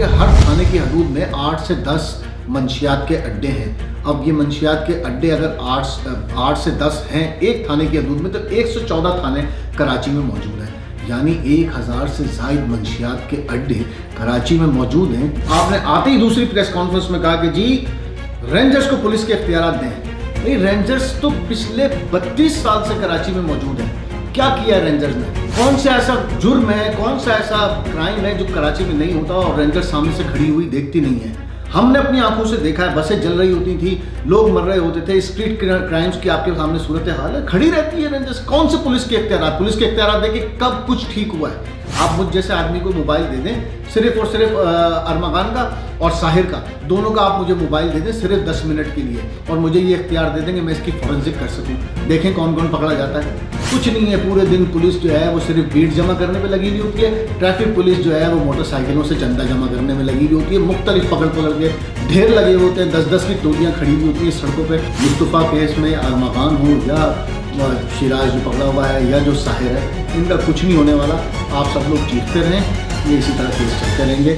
कि हर थाने की हदूद में 8 से 10 मंशियात के अड्डे हैं। अब ये मंशियात के अड्डे अगर 8 से 10 हैं एक थाने की हदूद में, तो 114 थाने कराची में मौजूद हैं। यानी 1000 से ज़ायद मंशियात के अड्डे कराची में मौजूद हैं। आपने आते ही दूसरी प्रेस कॉन्फ्रेंस में कहा कि जी रेंजर्स को पुलिस के इख्तियारात दें। भाई रेंजर्स तो पिछले 32 साल से कराची में मौजूद हैं। क्या किया रेंजर्स ने? कौन सा ऐसा जुर्म है, कौन सा ऐसा क्राइम है जो कराची में नहीं होता और रेंजर्स सामने से खड़ी हुई देखती नहीं है? हमने अपनी आंखों से देखा है, बसें जल रही होती थी, लोग मर रहे होते थे, स्ट्रीट क्राइम्स की आपके सामने सूरत हाल है, खड़ी रहती है रेंजर्स। कौन से पुलिस के इख्तियारात देके कब कुछ ठीक हुआ है? आप मुझ जैसे आदमी को मोबाइल दे दें, सिर्फ और सिर्फ अरमगान का और साहिर का, दोनों का आप मुझे मोबाइल दे दें सिर्फ 10 मिनट के लिए, और मुझे ये इख्तियार दे देंगे मैं इसकी फॉरेंसिक कर सकूं। देखें कौन कौन पकड़ा जाता है। कुछ नहीं है, पूरे दिन पुलिस जो है वो सिर्फ भीड़ जमा करने में लगी हुई होती है। ट्रैफिक पुलिस जो है वो मोटरसाइकिलों से चंदा जमा करने में लगी हुई होती है। मुख्तलिफ पकड़ के ढेर लगे होते हैं, 10-10 की टोलियाँ खड़ी हुई होती हैं सड़कों पर। मुस्तफ़ा केस में अरमगान हो या शिराज जो पकड़ा हुआ है या जो साहिर है, इनका कुछ नहीं होने वाला। आप सब लोग जीतते रहें, ये इसी तरह केस चलते रहेंगे।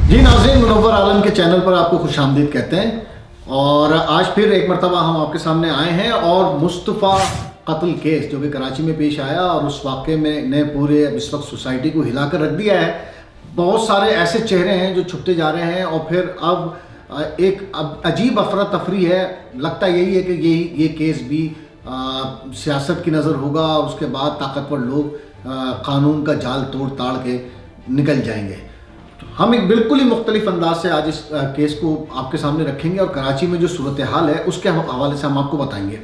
जी नाज़रीन, मुनव्वर आलम के चैनल पर आपको खुशामदीद कहते हैं। और आज फिर एक मरतबा हम आपके सामने आए हैं और मुस्तफ़ा कत्ल केस जो कि कराची में पेश आया और उस वाक़े में ने पूरे इस वक्त सोसाइटी को हिलाकर रख दिया है। बहुत सारे ऐसे चेहरे हैं जो छुपते जा रहे हैं और फिर अब एक अजीब अफरा तफरी है। लगता यही है कि ये केस भी सियासत की नज़र होगा, उसके बाद ताकतवर लोग कानून का जाल तोड़ ताड़ के निकल जाएंगे। तो हम एक बिल्कुल ही मुख्तलिफ अंदाज से आज इस केस को आपके सामने रखेंगे और कराची में जो सूरत हाल है उसके हवाले से हम आपको बताएंगे।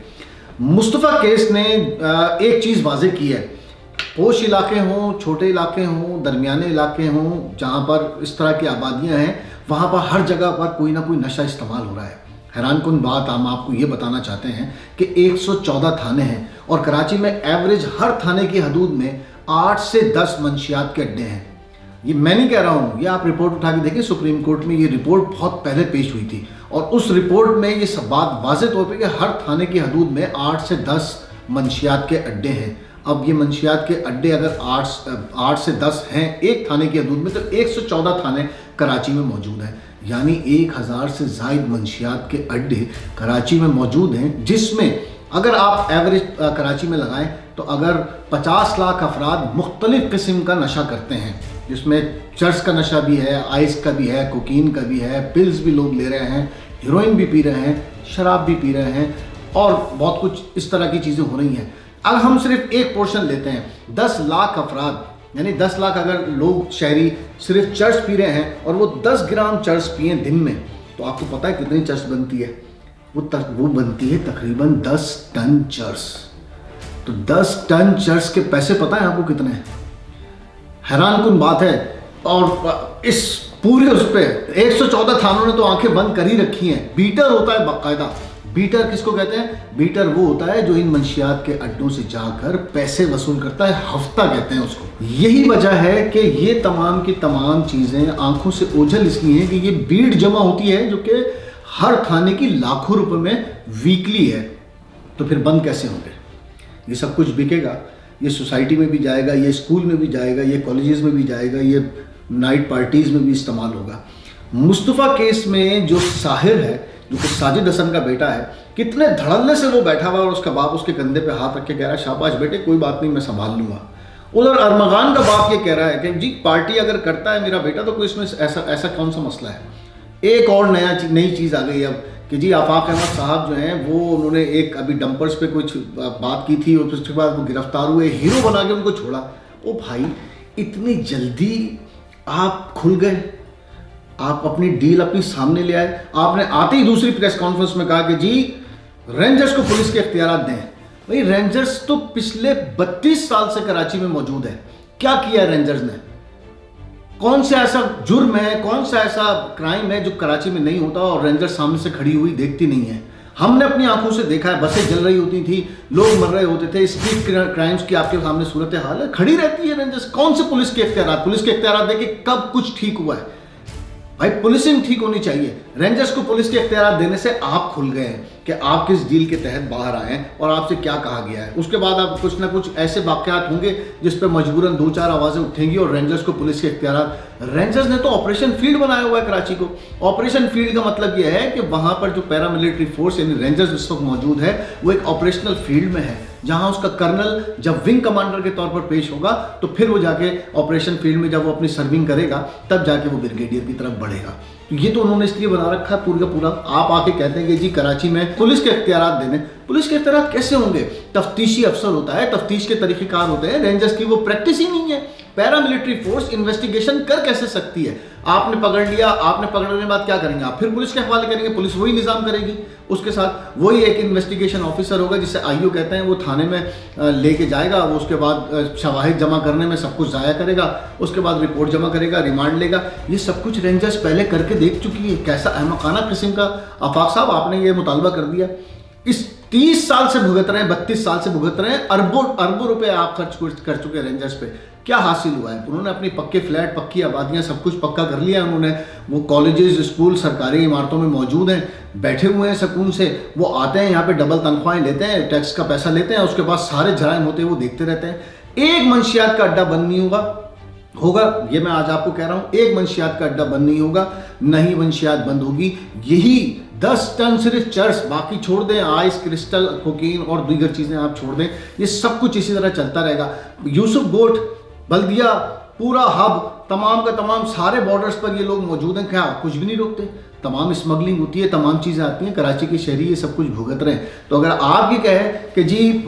मुस्तफ़ा केस ने एक चीज़ वाज़ेह की है, पोश इलाके हों, छोटे इलाके हों, दरमियाने इलाके हों, जहाँ पर इस तरह की आबादियाँ हैं, वहाँ पर हर जगह पर कोई ना कोई नशा इस्तेमाल हो रहा है। हैरान कुन बात हम आपको ये बताना चाहते हैं कि 114 थाने हैं और कराची में एवरेज हर थाने की हदूद में 8 से 10 मंशियात के अड्डे हैं। ये मैं नहीं कह रहा हूँ, ये आप रिपोर्ट उठा के देखिए। सुप्रीम कोर्ट में ये रिपोर्ट बहुत पहले पेश हुई थी और उस रिपोर्ट में ये सब बात वाज़ेह तौर पे कि हर थाने की हदूद में 8 से 10 मंशियात के अड्डे हैं। अब ये मंशियात के अड्डे अगर 8 से 10 हैं एक थाने की हदूद में, तो 114 थाने कराची में मौजूद हैं। यानी 1000 से ज़ायद मंशियात के अड्डे कराची में मौजूद हैं, जिसमें अगर आप एवरेज कराची में लगाएं तो अगर 50 लाख अफराद मुख्तलिफ़ किस्म का नशा करते हैं, जिसमें चर्स का नशा भी है, आइस का भी है, कोकीन का भी है, पिल्स भी लोग ले रहे हैं, हीरोइन भी पी रहे हैं, शराब भी पी रहे हैं और बहुत कुछ इस तरह की चीज़ें हो रही हैं। अगर हम सिर्फ एक पोर्शन लेते हैं, 10 लाख अफराद, यानी 10 लाख अगर लोग शहरी सिर्फ चर्स पी रहे हैं और वो 10 ग्राम चर्स पिए दिन में, तो आपको पता है कितनी चर्स बनती है? वो बनती है तकरीबन 10 टन चर्स। तो 10 टन चर्स के पैसे पता है आपको कितने हैं? हैरान कुन बात है। और इस पूरे उस पे 114 थानों ने तो आंखें बंद कर ही रखी हैं। बीटर होता है बाकायदा। बीटर किसको कहते हैं? बीटर वो होता है जो इन मंशियात के अड्डों से जाकर पैसे वसूल करता है, हफ्ता कहते हैं उसको। यही वजह है कि ये तमाम की तमाम चीज़ें आंखों से ओझल इसलिए हैं कि ये भीड़ जमा होती है जो कि हर थाने की लाखों रुपए में वीकली है। तो फिर बंद कैसे होंगे? ये सब कुछ बिकेगा, ये सोसाइटी में भी जाएगा, ये स्कूल में भी जाएगा, ये कॉलेजेस में भी जाएगा, ये नाइट पार्टीज़ में भी इस्तेमाल होगा। मुस्तफ़ा केस में जो साहिर है, जो कि साजिद हसन का बेटा है, कितने धड़ल्ले से वो बैठा हुआ और उसका बाप उसके कंधे पे हाथ रख के कह रहा है शाबाश बेटे, कोई बात नहीं, मैं संभाल लूँगा। उधर अरमगान का बाप ये कह रहा है कि जी पार्टी अगर करता है मेरा बेटा तो कोई इसमें ऐसा कौन सा मसला है। एक और नई चीज़ आ गई अब कि जी आफाक अहमद साहब जो हैं वो उन्होंने एक अभी डंपर्स पे कुछ बात की थी और उसके बाद वो गिरफ्तार हुए, हीरो बना के उनको छोड़ा। ओ भाई, इतनी जल्दी आप खुल गए, आप अपनी डील अपनी सामने ले आए। आपने आते ही दूसरी प्रेस कॉन्फ्रेंस में कहा कि जी रेंजर्स को पुलिस के इख्तियारात दें। भाई रेंजर्स तो पिछले 32 साल से कराची में मौजूद है। क्या किया है रेंजर्स ने? कौन सा ऐसा जुर्म है, कौन सा ऐसा क्राइम है जो कराची में नहीं होता और रेंजर्स सामने से खड़ी हुई देखती नहीं है? हमने अपनी आंखों से देखा है, बसें जल रही होती थी, लोग मर रहे होते थे, स्ट्रीट क्राइम्स की आपके सामने सूरत हाल है, खड़ी रहती है रेंजर्स। कौन से पुलिस के इख्तियारात देके कब कुछ ठीक हुआ है? भाई पुलिसिंग ठीक होनी चाहिए। रेंजर्स को पुलिस के इख्तियार देने से आप खुल गए हैं कि आप किस डील के तहत बाहर आए हैं और आपसे क्या कहा गया है। उसके बाद आप कुछ ना कुछ ऐसे वाक़यात होंगे जिस पर मजबूरन 2-4 आवाज़ें उठेंगी और रेंजर्स को पुलिस के इख्तियार। रेंजर्स ने तो ऑपरेशन फील्ड बनाया हुआ है कराची को। ऑपरेशन फील्ड का मतलब यह है कि वहाँ पर जो पैरामिलिट्री फोर्स यानी रेंजर्स इस वक्त मौजूद है वो एक ऑपरेशनल फील्ड में है, जहां उसका कर्नल जब विंग कमांडर के तौर पर पेश होगा तो फिर वो जाके ऑपरेशन फील्ड में जब वो अपनी सर्विंग करेगा तब जाके वो ब्रिगेडियर की तरफ बढ़ेगा। तो ये तो उन्होंने इसलिए बना रखा है पूरा का पूरा। आप आके कहते हैं कि जी कराची में पुलिस के इख्तियारात देने, पुलिस के इख्तियारात कैसे होंगे? तफ्तीशी अफसर होता है, तफ्तीश के तरीक़ेकार होते हैं। रेंजर्स की वो प्रैक्टिस ही नहीं है। पैरामिलिट्री फोर्स इन्वेस्टिगेशन कर कैसे सकती है? आपने पकड़ लिया, आपने पकड़ने के बाद क्या करेंगे? आप फिर पुलिस के हवाले करेंगे, पुलिस वही निज़ाम करेगी। उसके साथ वही एक इन्वेस्टिगेशन ऑफिसर होगा जिसे आईओ कहते हैं, वो थाने में लेके जाएगा, वो उसके बाद शवाहिद जमा करने में सब कुछ ज़ाया करेगा, उसके बाद रिपोर्ट जमा करेगा, रिमांड लेगा। ये सब कुछ रेंजर्स पहले करके देख चुकी है। कैसा अहमकाना किस्म का आफाक साहब आपने ये मुतालबा कर दिया। इस 30 साल से भुगत रहे हैं, 32 साल से भुगत रहे हैं, अरबों रुपए आप खर्च कर चुके हैं रेंजर्स पे। क्या हासिल हुआ है? उन्होंने अपनी पक्के फ्लैट, पक्की आबादियां, सब कुछ पक्का कर लिया उन्होंने। वो कॉलेजेस, स्कूल सरकारी इमारतों में मौजूद हैं, बैठे हुए हैं सुकून से। वो आते हैं यहाँ पे, डबल तनख्वाहें लेते हैं, टैक्स का पैसा लेते हैं, उसके बाद सारे जराइम होते हैं वो देखते रहते हैं। एक मंशियात का अड्डा बंद नहीं होगा, ये मैं आज आपको कह रहा हूँ। एक मंशियात का अड्डा बंद नहीं होगा, नहीं मंशियात बंद होगी। यही 10 टन सिर्फ चर्स, बाकी छोड़ दें, आइस, क्रिस्टल, कोकीन और दीगर चीज़ें आप छोड़ दें, ये सब कुछ इसी तरह चलता रहेगा। यूसुफ गोट, बल्दिया, पूरा हब, तमाम का तमाम सारे बॉर्डर्स पर ये लोग मौजूद हैं। क्या कुछ भी नहीं रोकते? तमाम स्मगलिंग होती है, तमाम चीज़ें आती हैं, कराची के शहरी ये सब कुछ भुगत रहे हैं। तो अगर आप ये कहें कि जी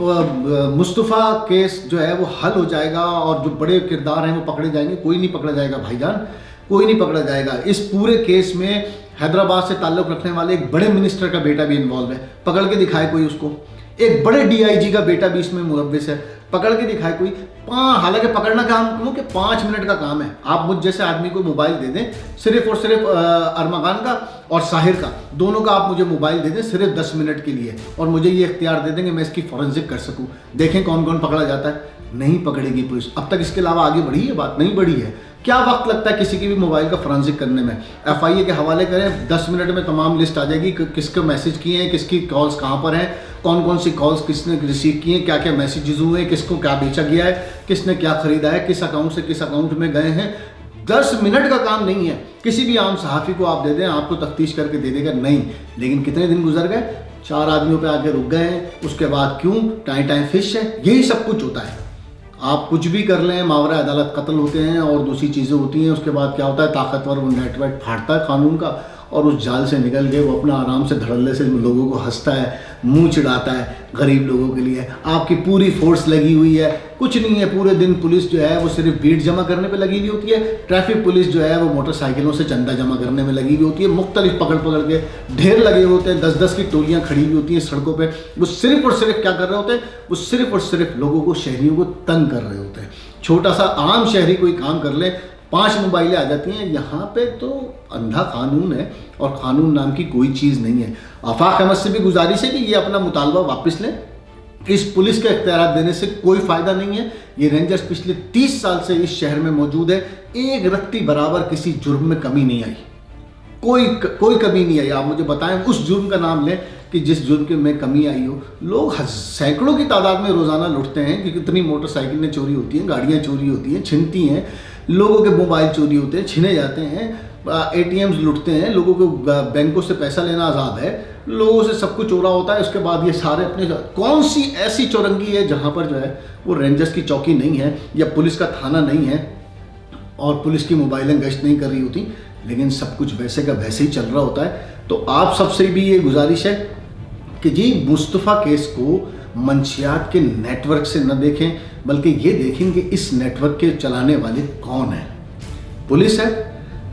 मुस्तफ़ा केस जो है वो हल हो जाएगा और जो बड़े किरदार हैं वो पकड़े जाएंगे, कोई नहीं पकड़ा जाएगा भाईजान, कोई नहीं पकड़ा जाएगा। इस पूरे केस में हैदराबाद से ताल्लुक़ रखने वाले एक बड़े मिनिस्टर का बेटा भी इन्वॉल्व है, पकड़ के दिखाए कोई उसको। एक बड़े DIG का बेटा भी इसमें मुलव्विस है, पकड़ के दिखाए कोई। हालांकि पकड़ना काम क्यों कि 5 मिनट का काम है। आप मुझ जैसे आदमी को मोबाइल दे दें, सिर्फ और सिर्फ अरमागान का और साहिर का, दोनों का आप मुझे मोबाइल दे दें सिर्फ 10 मिनट के लिए, और मुझे ये इख्तियार दे दें कि मैं इसकी फॉरेंसिक कर सकूं। देखें कौन कौन पकड़ा जाता है। नहीं पकड़ेगी पुलिस। अब तक इसके अलावा आगे बढ़ी है बात? नहीं बढ़ी है। क्या वक्त लगता है किसी की भी मोबाइल का फॉरेंसिक करने में? FIA के हवाले करें, 10 मिनट में तमाम लिस्ट आ जाएगी कि किसके मैसेज किए हैं, किसकी कॉल्स कहाँ पर हैं, कौन कौन सी कॉल्स किसने रिसीव किए हैं, क्या क्या मैसेजेस हुए हैं, किसको क्या बेचा गया है, किसने क्या खरीदा है, किस अकाउंट से किस अकाउंट में गए हैं। 10 मिनट का काम नहीं है। किसी भी आम सहाफ़ी को आप दे दें, आपको तफ्तीश करके दे देगा नहीं। लेकिन कितने दिन गुजर गए? 4 आदमियों पे आके रुक गए हैं। उसके बाद क्यों? टाइम फिश है। यही सब कुछ होता है। आप कुछ भी कर लें, मावरा अदालत कत्ल होते हैं और दूसरी चीज़ें होती हैं। उसके बाद क्या होता है? ताकतवर वो नेटवर्क फाड़ता है कानून का और उस जाल से निकल के वो अपना आराम से धड़ल्ले से लोगों को हंसता है, मुंह चिढ़ाता है गरीब लोगों के लिए। आपकी पूरी फोर्स लगी हुई है, कुछ नहीं है। पूरे दिन पुलिस जो है वो सिर्फ भीड़ जमा करने पे लगी हुई होती है। ट्रैफिक पुलिस जो है वो मोटरसाइकिलों से चंदा जमा करने में लगी हुई होती है। मुख्तलिफ पकड़ के ढेर लगे होते हैं, 10-10 की टोलियाँ खड़ी हुई होती हैं सड़कों पर। वो सिर्फ और सिर्फ क्या कर रहे होते हैं? वो सिर्फ और सिर्फ लोगों को, शहरियों को तंग कर रहे होते हैं। छोटा सा आम शहरी कोई काम कर ले, 5 मोबाइलें आ जाती हैं। यहाँ पे तो अंधा कानून है और कानून नाम की कोई चीज़ नहीं है। आफाक अहमद से भी गुजारिश है कि ये अपना मुतालबा वापस लें। इस पुलिस के इख्तियार देने से कोई फ़ायदा नहीं है। ये रेंजर्स पिछले 30 साल से इस शहर में मौजूद है। एक रत्ती बराबर किसी जुर्म में कमी नहीं आई, कोई कमी नहीं आई। आप मुझे बताएं उस जुर्म का नाम लें कि जिस जुर्म में कमी आई हो। लोग सैकड़ों की तादाद में रोज़ाना लुटते हैं कि कितनी मोटरसाइकिलें चोरी होती हैं, गाड़ियाँ चोरी होती हैं, छिनती हैं, लोगों के मोबाइल चोरी होते हैं, छिने जाते हैं, ATMs लुटते हैं, लोगों को बैंकों से पैसा लेना आज़ाद है, लोगों से सब कुछ चोरा होता है। उसके बाद ये सारे अपने, कौन सी ऐसी चौरंगी है जहाँ पर जो है वो रेंजर्स की चौकी नहीं है या पुलिस का थाना नहीं है और पुलिस की मोबाइलें गश्त नहीं कर रही होती, लेकिन सब कुछ वैसे का वैसे ही चल रहा होता है। तो आप सबसे भी ये गुजारिश है कि जी मुस्तफ़ा केस को मंशियात के नेटवर्क से न देखें, बल्कि ये देखें कि इस नेटवर्क के चलाने वाले कौन हैं। पुलिस है,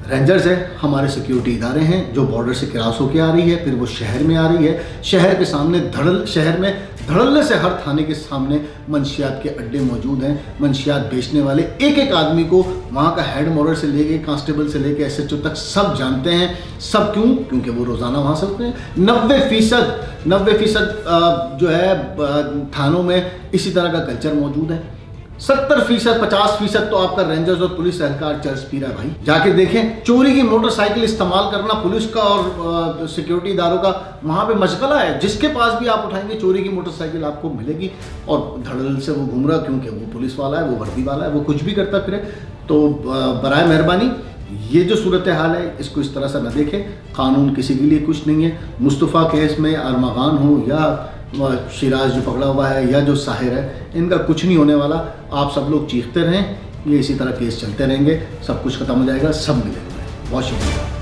रेंजर्स है, हमारे सिक्योरिटी इदारे हैं जो बॉर्डर से क्रॉस होकर आ रही है, फिर वो शहर में आ रही है। शहर के सामने शहर में धड़ल्ले से हर थाने के सामने मंशियात के अड्डे मौजूद हैं। मंशियात बेचने वाले एक एक आदमी को वहाँ का हेड मोरर से लेके कांस्टेबल से लेके SHO तक सब जानते हैं। सब क्यों? क्योंकि वो रोज़ाना वहाँ से होते हैं। 90% जो है थानों में इसी तरह का कल्चर मौजूद है। 70%, 50% तो आपका रेंजर्स और पुलिस एहलकार चर्च पी रहा है भाई। जाके देखें, चोरी की मोटरसाइकिल इस्तेमाल करना पुलिस का और सिक्योरिटी इदारों का वहाँ पे मशगला है। जिसके पास भी आप उठाएंगे चोरी की मोटरसाइकिल आपको मिलेगी, और धड़ल्ले से वो घूम रहा, क्योंकि वो पुलिस वाला है, वो वर्दी वाला है, वो कुछ भी करता फिरे। तो बराए मेहरबानी ये जो सूरत हाल है इसको इस तरह से न देखें। कानून किसी के लिए कुछ नहीं है। मुस्तफ़ा केस में अरमगान हो या शिराज जो पकड़ा हुआ है या जो साहिर है, इनका कुछ नहीं होने वाला। आप सब लोग चीखते रहें, ये इसी तरह केस चलते रहेंगे, सब कुछ खत्म हो जाएगा, सब मिलेंगे। बहुत शुक्रिया।